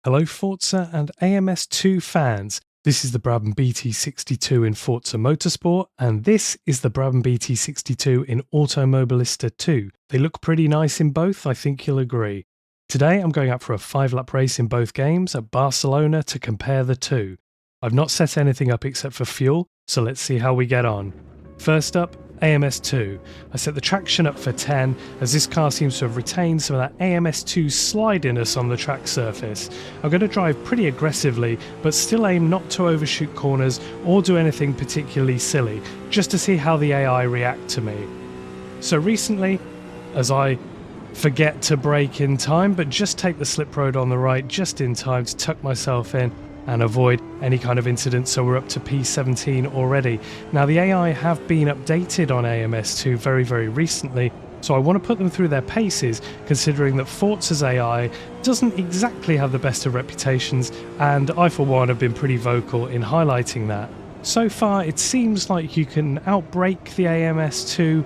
Hello Forza and AMS2 fans, this is the Brabham BT62 in Forza Motorsport and this is the Brabham BT62 in Automobilista 2. They look pretty nice in both, I think you'll agree. Today I'm going out for a 5-lap race in both games at Barcelona to compare the two. I've not set anything up except for fuel, so let's see how we get on. First up, AMS2. I set the traction up for 10 as this car seems to have retained some of that AMS2 slidiness on the track surface. I'm going to drive pretty aggressively but still aim not to overshoot corners or do anything particularly silly, just to see how the AI react to me. So recently, as I forget to brake in time but just take the slip road on the right just in time to tuck myself in and avoid any kind of incident, so we're up to P17 already. Now the AI have been updated on AMS2 very recently, so I want to put them through their paces, considering that Forza's AI doesn't exactly have the best of reputations, and I for one have been pretty vocal in highlighting that. So far it seems like you can outbrake the AMS2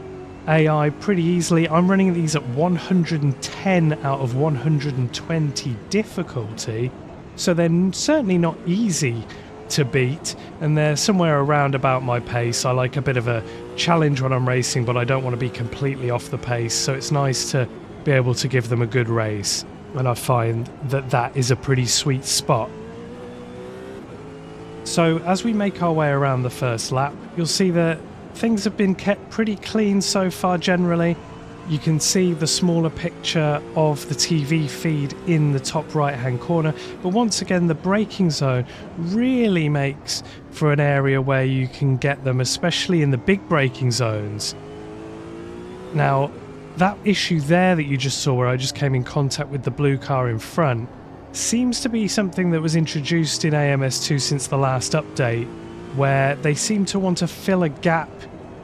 AI pretty easily. I'm running these at 110 out of 120 difficulty, so they're certainly not easy to beat, and they're somewhere around about my pace. I like a bit of a challenge when I'm racing, but I don't want to be completely off the pace, so it's nice to be able to give them a good race, and I find that that is a pretty sweet spot. So as we make our way around the first lap, you'll see that things have been kept pretty clean so far generally. You can see the smaller picture of the TV feed in the top right hand corner, but once again the braking zone really makes for an area where you can get them, especially in the big braking zones. Now that issue there that you just saw where I just came in contact with the blue car in front seems to be something that was introduced in AMS2 since the last update, where they seem to want to fill a gap.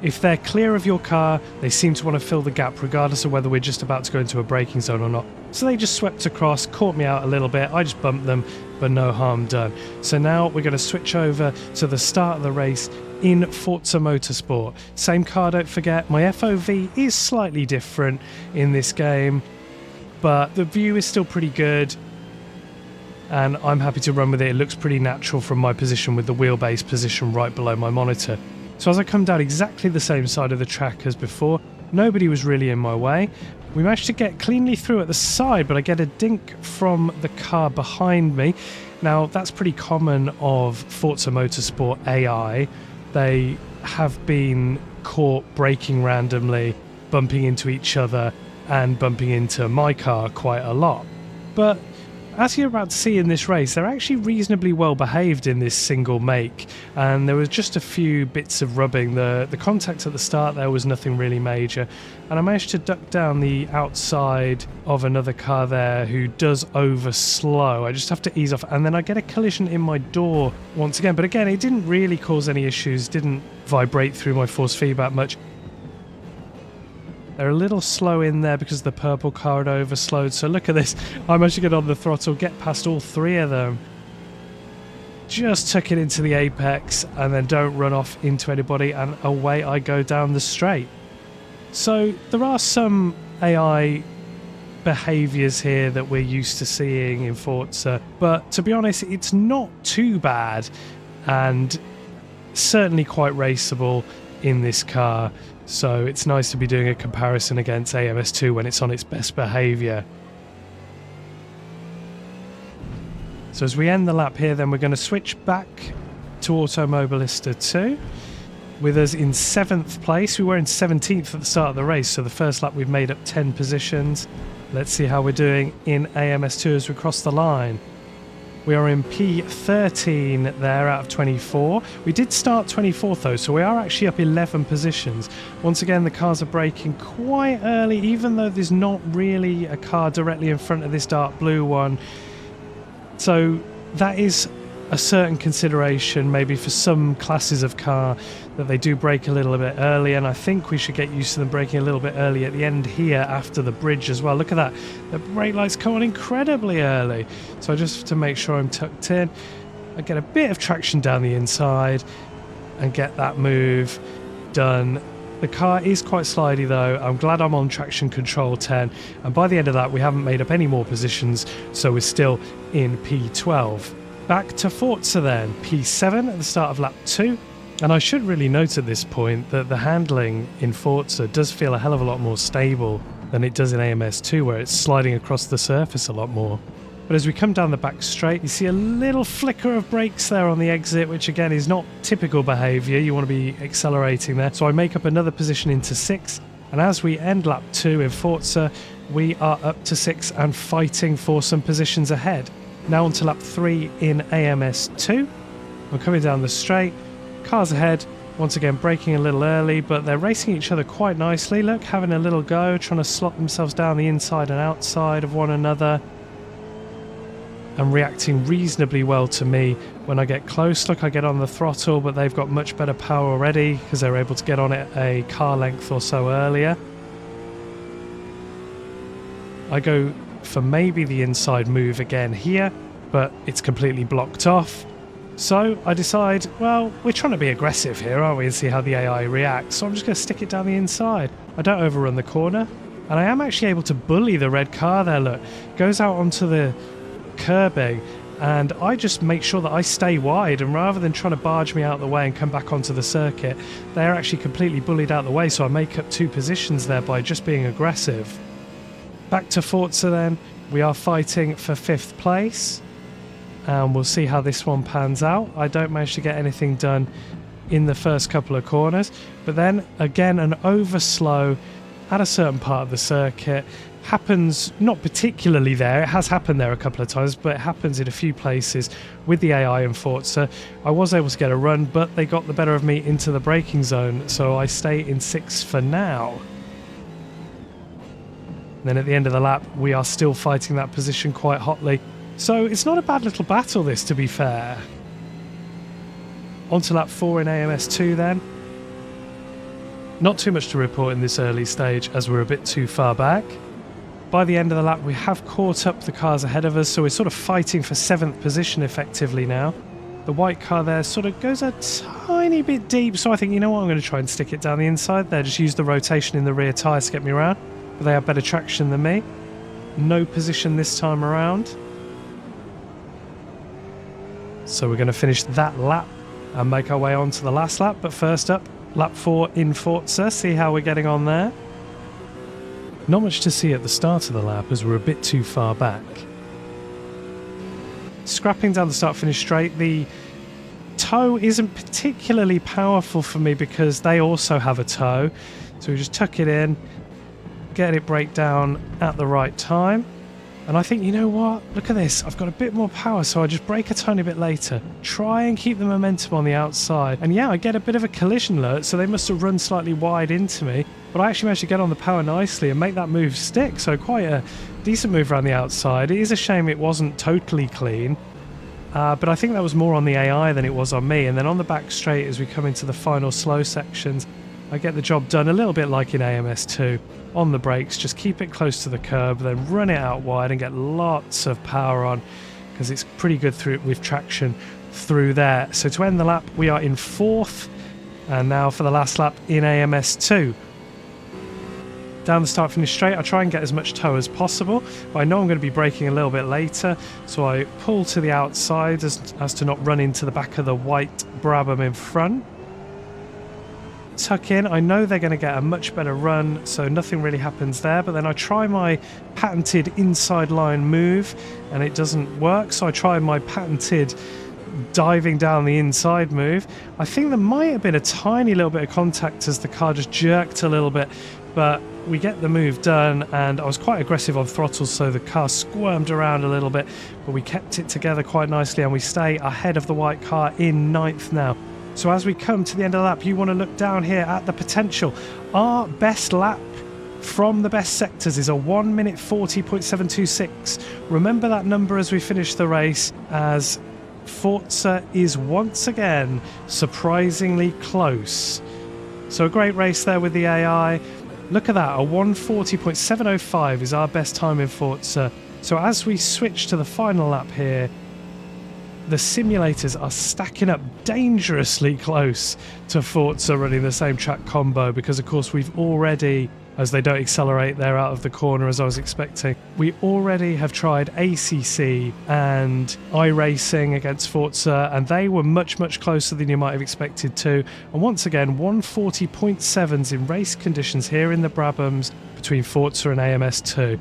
If they're clear of your car, they seem to want to fill the gap regardless of whether we're just about to go into a braking zone or not. So they just swept across, caught me out a little bit, I just bumped them, but no harm done. So now we're going to switch over to the start of the race in Forza Motorsport. Same car, don't forget. My FOV is slightly different in this game, but the view is still pretty good, and I'm happy to run with it. It looks pretty natural from my position with the wheelbase position right below my monitor. So as I come down exactly the same side of the track as before, nobody was really in my way. We managed to get cleanly through at the side, but I get a dink from the car behind me. Now that's pretty common of Forza Motorsport AI. They have been caught braking randomly, bumping into each other and bumping into my car quite a lot. But as you're about to see in this race, they're actually reasonably well behaved in this single make, and there was just a few bits of rubbing. The contact at the start there was nothing really major, and I managed to duck down the outside of another car there who does over slow. I just have to ease off, and then I get a collision in my door once again, but again it didn't really cause any issues, didn't vibrate through my force feedback much. They're a little slow in there because the purple car had overslowed, so look at this. I managed to get on the throttle, get past all three of them. Just tuck it into the apex and then don't run off into anybody, and away I go down the straight. So there are some AI behaviours here that we're used to seeing in Forza, but to be honest it's not too bad and certainly quite raceable in this car. So it's nice to be doing a comparison against AMS2 when it's on its best behaviour. So as we end the lap here, then we're going to switch back to Automobilista 2. With us in 7th place. We were in 17th at the start of the race, so the first lap we've made up 10 positions. Let's see how we're doing in AMS2 as we cross the line. We are in P13 there out of 24. We did start 24th though, so we are actually up 11 positions. Once again, the cars are braking quite early, even though there's not really a car directly in front of this dark blue one. So that is a certain consideration maybe for some classes of car, that they do brake a little bit early, and I think we should get used to them braking a little bit early at the end here after the bridge as well. Look at that, the brake lights come on incredibly early, so I just have to make sure I'm tucked in. I get a bit of traction down the inside and get that move done The car is quite slidey though. I'm glad I'm on traction control 10, and by the end of that we haven't made up any more positions, so we're still in P12. Back to Forza then, P7 at the start of lap 2, and I should really note at this point that the handling in Forza does feel a hell of a lot more stable than it does in AMS2, where it's sliding across the surface a lot more. But as we come down the back straight, you see a little flicker of brakes there on the exit, which again is not typical behaviour. You want to be accelerating there. So I make up another position into 6, and as we end lap 2 in Forza, we are up to 6 and fighting for some positions ahead. Now on to lap 3 in AMS2. I'm coming down the straight, cars ahead, once again braking a little early, but they're racing each other quite nicely. Look, having a little go, trying to slot themselves down the inside and outside of one another, and reacting reasonably well to me when I get close. Look, I get on the throttle, but they've got much better power already because they're able to get on it a car length or so earlier. I go for maybe the inside move again here, but it's completely blocked off. So I decide, well, we're trying to be aggressive here, aren't we, and see how the AI reacts. So I'm just going to stick it down the inside. I don't overrun the corner, and I am actually able to bully the red car there. Look, goes out onto the curbing, and I just make sure that I stay wide, and rather than trying to barge me out the way and come back onto the circuit, they're actually completely bullied out the way, so I make up 2 positions there by just being aggressive. Back to Forza then, we are fighting for 5th place, and we'll see how this one pans out. I don't manage to get anything done in the first couple of corners, but then again an overslow at a certain part of the circuit happens, not particularly there, it has happened there a couple of times, but it happens in a few places with the AI in Forza. I was able to get a run, but they got the better of me into the braking zone, so I stay in 6th for now. Then at the end of the lap, we are still fighting that position quite hotly. So it's not a bad little battle this, to be fair. On to lap 4 in AMS2 then. Not too much to report in this early stage as we're a bit too far back. By the end of the lap, we have caught up the cars ahead of us, so we're sort of fighting for 7th position effectively now. The white car there sort of goes a tiny bit deep, so I think, you know what, I'm going to try and stick it down the inside there, just use the rotation in the rear tyres to get me around. But they have better traction than me. No position this time around. So we're going to finish that lap and make our way on to the last lap. But first up, lap 4 in Forza. See how we're getting on there. Not much to see at the start of the lap as we're a bit too far back. Scrapping down the start-finish straight. The toe isn't particularly powerful for me because they also have a toe. So we just tuck it in, get it brake down at the right time. And I think, you know what, look at this, I've got a bit more power, so I just brake a tiny bit later, try and keep the momentum on the outside, and yeah, I get a bit of a collision alert, so they must have run slightly wide into me, but I actually managed to get on the power nicely and make that move stick, so quite a decent move around the outside. It is a shame it wasn't totally clean, but I think that was more on the AI than it was on me. And then on the back straight, as we come into the final slow sections, I get the job done a little bit like in AMS2. On the brakes, just keep it close to the curb, then run it out wide and get lots of power on because it's pretty good through with traction through there. So to end the lap, we are in 4th, and now for the last lap in AMS2. Down the start finish straight, I try and get as much toe as possible, but I know I'm going to be braking a little bit later, so I pull to the outside as to not run into the back of the white Brabham in front. Tuck in, I know they're going to get a much better run, so nothing really happens there, but then I try my patented inside line move and it doesn't work, so I try my patented diving down the inside move. I think there might have been a tiny little bit of contact as the car just jerked a little bit, but we get the move done, and I was quite aggressive on throttles, so the car squirmed around a little bit, but we kept it together quite nicely and we stay ahead of the white car in 9th now. So as we come to the end of the lap, you want to look down here at the potential. Our best lap from the best sectors is a 1 minute 40.726. Remember that number as we finish the race, as Forza is once again surprisingly close. So a great race there with the AI. Look at that, a 140.705 is our best time in Forza. So as we switch to the final lap here, the simulators are stacking up dangerously close to Forza running the same track combo, because of course we've already, as they don't accelerate, they're out of the corner as I was expecting. We already have tried ACC and iRacing against Forza, and they were much, much closer than you might have expected to. And once again, 140.7s in race conditions here in the Brabhams between Forza and AMS2.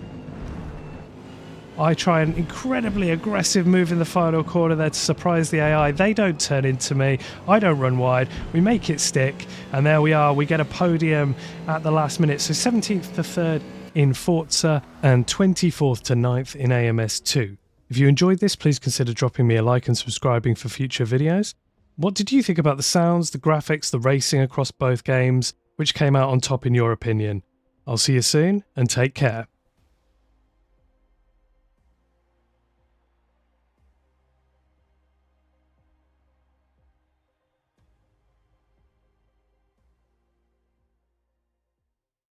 I try an incredibly aggressive move in the final corner there to surprise the AI. They don't turn into me. I don't run wide. We make it stick. And there we are. We get a podium at the last minute. So 17th to 3rd in Forza and 24th to 9th in AMS2. If you enjoyed this, please consider dropping me a like and subscribing for future videos. What did you think about the sounds, the graphics, the racing across both games? Which came out on top in your opinion? I'll see you soon and take care.